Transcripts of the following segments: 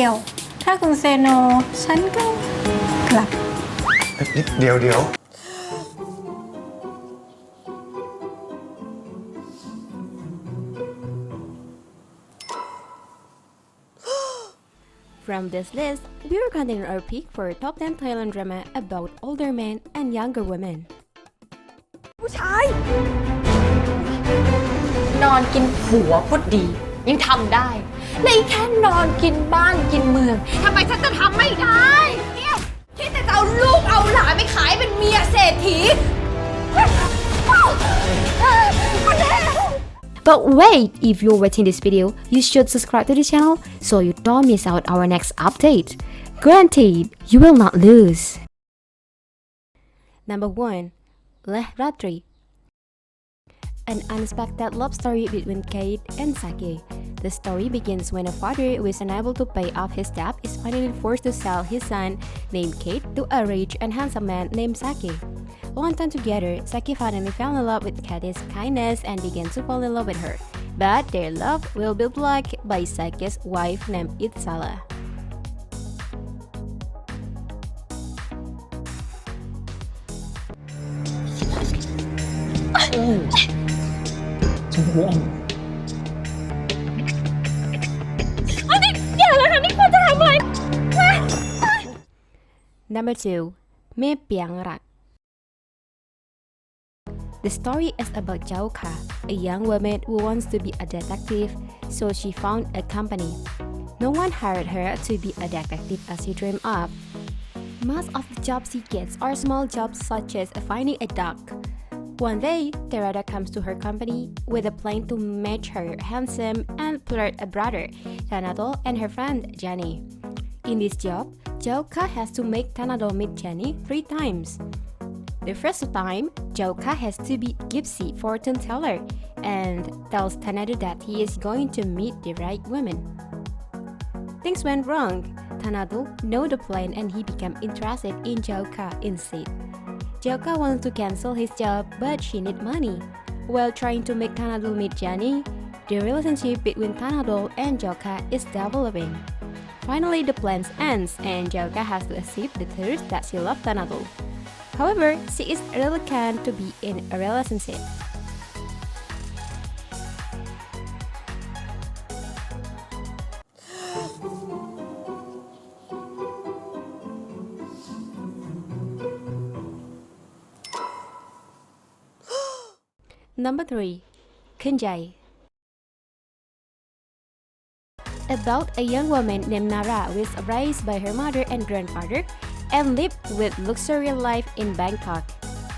ยว ถ้าคุณเซโนฉันก็กลับ เดี๋ยว From this list, we will continue our pick for top 10 Thailand drama about older men and younger women. ผู้ชาย นอนกินผัวพูดดียังทำได้ในแค่นอนกินบ้านกินเมืองทำไมฉันจะทำไม่ได้เนี่ยคิดแต่จะเอาลูกเอาหลานไปขายเป็นเมียเศรษฐี But wait, if you're watching this video, you should subscribe to the channel so you don't miss out our next update. Guaranteed, you will not lose. Number 1. Leh Ratri. An unexpected love story between Kate and Saki. The story begins when a father who is unable to pay off his debt is finally forced to sell his son, named Kate, to a rich and handsome man named Saki. Long time together, Saki finally fell in love with Kate's kindness and began to fall in love with her. But their love will be blocked by Saki's wife named Itsala. Number 2. Me Piang Rak. The story is about Chao Ka, a young woman who wants to be a detective, so she found a company. No one hired her to be a detective as she dreamed of. Most of the jobs she gets are small jobs such as finding a dog. One day, Terada comes to her company with a plan to match her handsome and flirt brother, Tanadol, and her friend, Jenny. In this job, Jauka has to make Tanadol meet Jenny 3 times. The first time, Jauka has to be Gypsy fortune teller and tells Tanado that he is going to meet the right woman. Things went wrong. Tanado knew the plan and he became interested in Jauka instead. Jauka wanted to cancel his job, but she needed money. While trying to make Tanado meet Jenny, the relationship between Tanado and Jauka is developing. Finally, the plan ends and Jauka has to accept the truth that she loves Tanado. However, she is reluctant to be in a relationship. Number 3. Kanjai. About a young woman named Nara who is raised by her mother and grandfather and lived with luxurious life in Bangkok.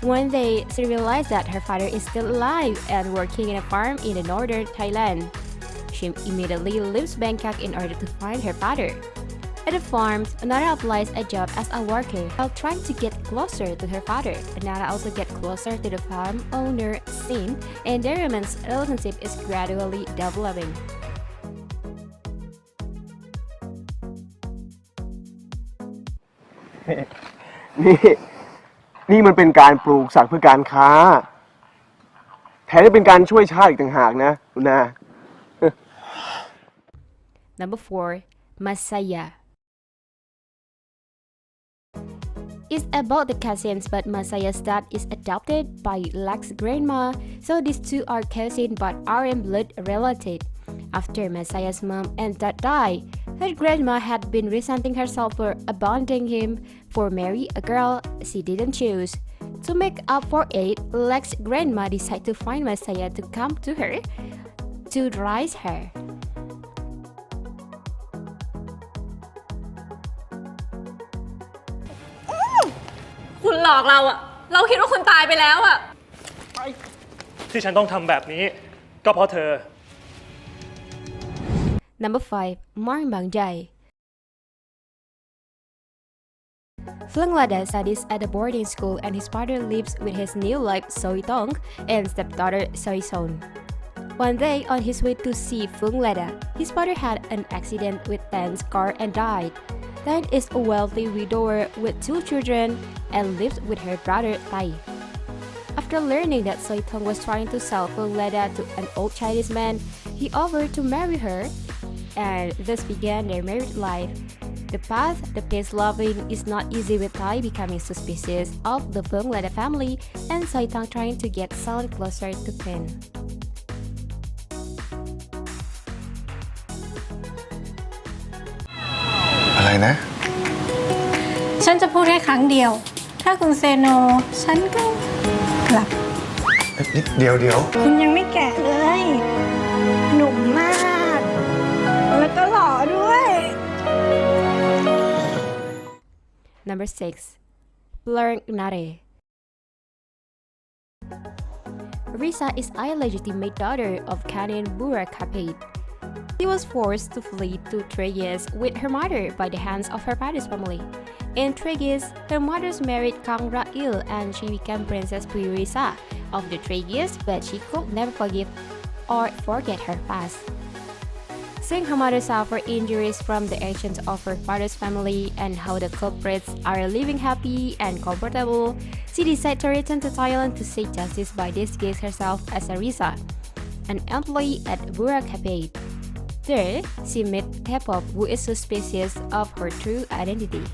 One day, she realized that her father is still alive and working in a farm in the northern Thailand. She immediately leaves Bangkok in order to find her father. At the farm, Nara applies a job as a worker while trying to get closer to her father. Nara also gets closer to the farm owner, Sin, and their romance relationship is gradually developing. นี่มันเป็นการปลูกสัตว์เพื่อการค้าแถมยังเป็นการช่วยชาติอีกต่างหากนะคุณนา Number 4. Masaya. It's about the cousins, but Masaya's dad is adopted by Lak's grandma, so these two are cousins but aren't blood related. After Masaya's mom and dad died, her grandma had been resenting herself for abandoning him for marry a girl she didn't choose. To make up for it, Lak's grandma decided to find Masaya to come to her to raise her. คุณหลอกเราอะเราคิดว่าคุณตายไปแล้วอะ ที่ฉันต้องทำแบบนี้ก็เพราะเธอ Number 5. Mark Bangjai. Flunglada studies at a boarding school and his father lives with his new wife Soi Tong and stepdaughter Soi Son. One day, on his way to see Flunglada, his father had an accident with Tan's car and died. Tan is a wealthy widower with 2 children and lives with her brother Tai. After learning that Soi Tong was trying to sell Flunglada to an old Chinese man, he offered to marry her. and thus began their married life. The path the pace loving is not easy with Tai becoming suspicious of the Feng-led family and Saitang trying to get Sun closer to Pen. อะไรนะ ฉันจะพูดแค่ครั้งเดียว ถ้าคุณเซโน ฉันก็กลับ เดี๋ยว คุณยังไม่แก่เลย หนุ่มมาก แล้วก็หล่อด้วย Number 6. Blurring Nare. Risa is illegitimate daughter of Canyon Burakapate. She was forced to flee to Trigis with her mother by the hands of her father's family. In Trigis, her mother married Kang Ra'il and she became Princess Puirisa of the Trigis, but she could never forgive or forget her past. Seeing her mother suffer injuries from the actions of her father's family and how the culprits are living happy and comfortable, she decided to return to Thailand to seek justice by disguising herself as a Risa, an employee at Burakapate. There, she met Tepop, who is suspicious of her true identity.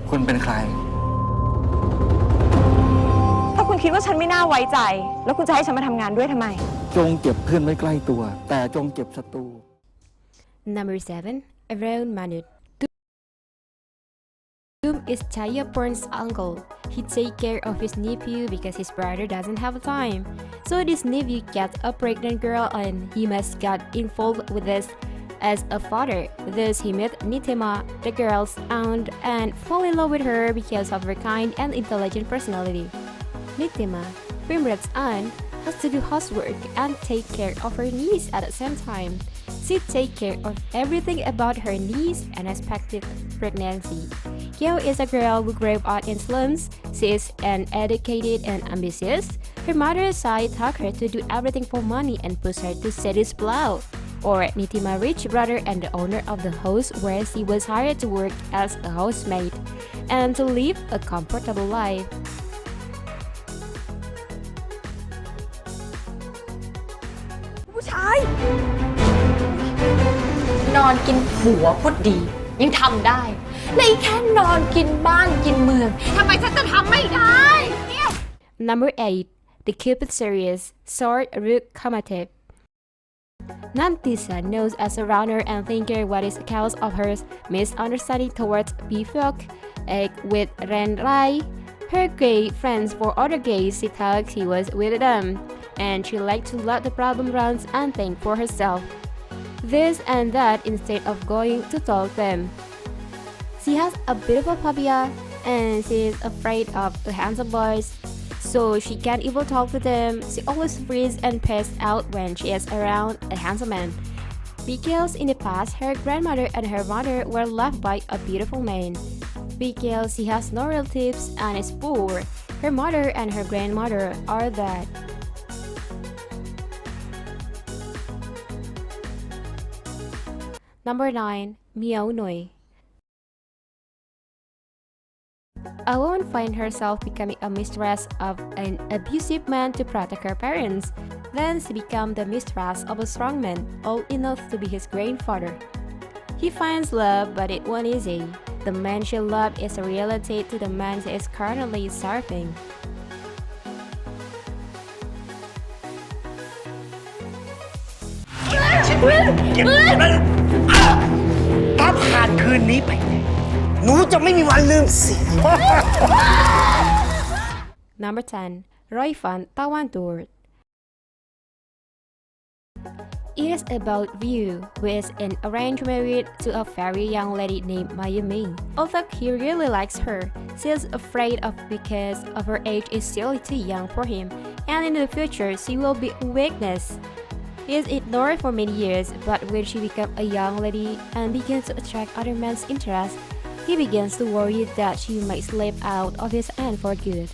คุณเป็นใคร ถ้าคุณคิดว่าฉันไม่น่าไว้ใจ แล้วคุณจะให้ฉันมาทำงานด้วยทำไม จงเก็บเพื่อนไว้ใกล้ตัว แต่จงเก็บศัตรู Number 7. Around Manut. Doom is Chayaporn's uncle. He takes care of his nephew because his brother doesn't have time. So this nephew gets a pregnant girl and he must get involved with this as a father. Thus he met Nitema, the girl's aunt, and fall in love with her because of her kind and intelligent personality. Nitema, Primrat's aunt, has to do housework and take care of her niece at the same time. She takes care of everything about her niece and expected pregnancy. Kyo is a girl who grew up in slums. She is uneducated and ambitious. Her mother's side taught her to do everything for money and pushed her to set his plow. Or Nitima rich brother and the owner of the house where she was hired to work as a housemaid and to live a comfortable life. ผู้ชายนอนกินผัวก็ดี ยังทำได้ในแค่นอนกินบ้านกินเมืองทำไมฉันจะทำไม่ได้ Number 8. The Cupid series, Sword Rook Kamatev. Nantisa knows as a runner and thinker what is the cause of her misunderstanding towards Bifok, with Ren Rai. Her gay friends for other gays she thought he was with them, and she liked to let the problem run and think for herself. This and that instead of going to talk them. She has a bit of a phobia and she is afraid of the handsome boys, so she can't even talk to them. She always freezes and passes out when she is around a handsome man. Because in the past, her grandmother and her mother were left by a beautiful man. Because she has no relatives and is poor, her mother and her grandmother are dead. Number 9. Miaowi. A woman finds herself becoming a mistress of an abusive man to protect her parents. Then she becomes the mistress of a strong man, old enough to be his grandfather. He finds love, but it won't easy. The man she loved is a reality to the man she is currently serving. ถ้าผ่านคืนนี้ไปหนูจะไม่มีวันลืมสิ Number 10. Roifan Tawantur. It is about Ryu, who is an arranged marriage to a very young lady named Mayumi. Although he really likes her, she is afraid of because of her age is still too young for him, and in the future she will be a weakness. He is ignored for many years, but when she becomes a young lady and begins to attract other men's interest, he begins to worry that she might slip out of his hand for good.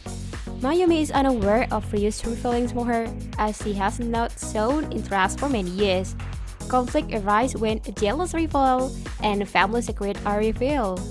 Mayumi is unaware of Ryu's true feelings for her, as she has not shown interest for many years. Conflict arises when a jealous rival and family secrets are revealed.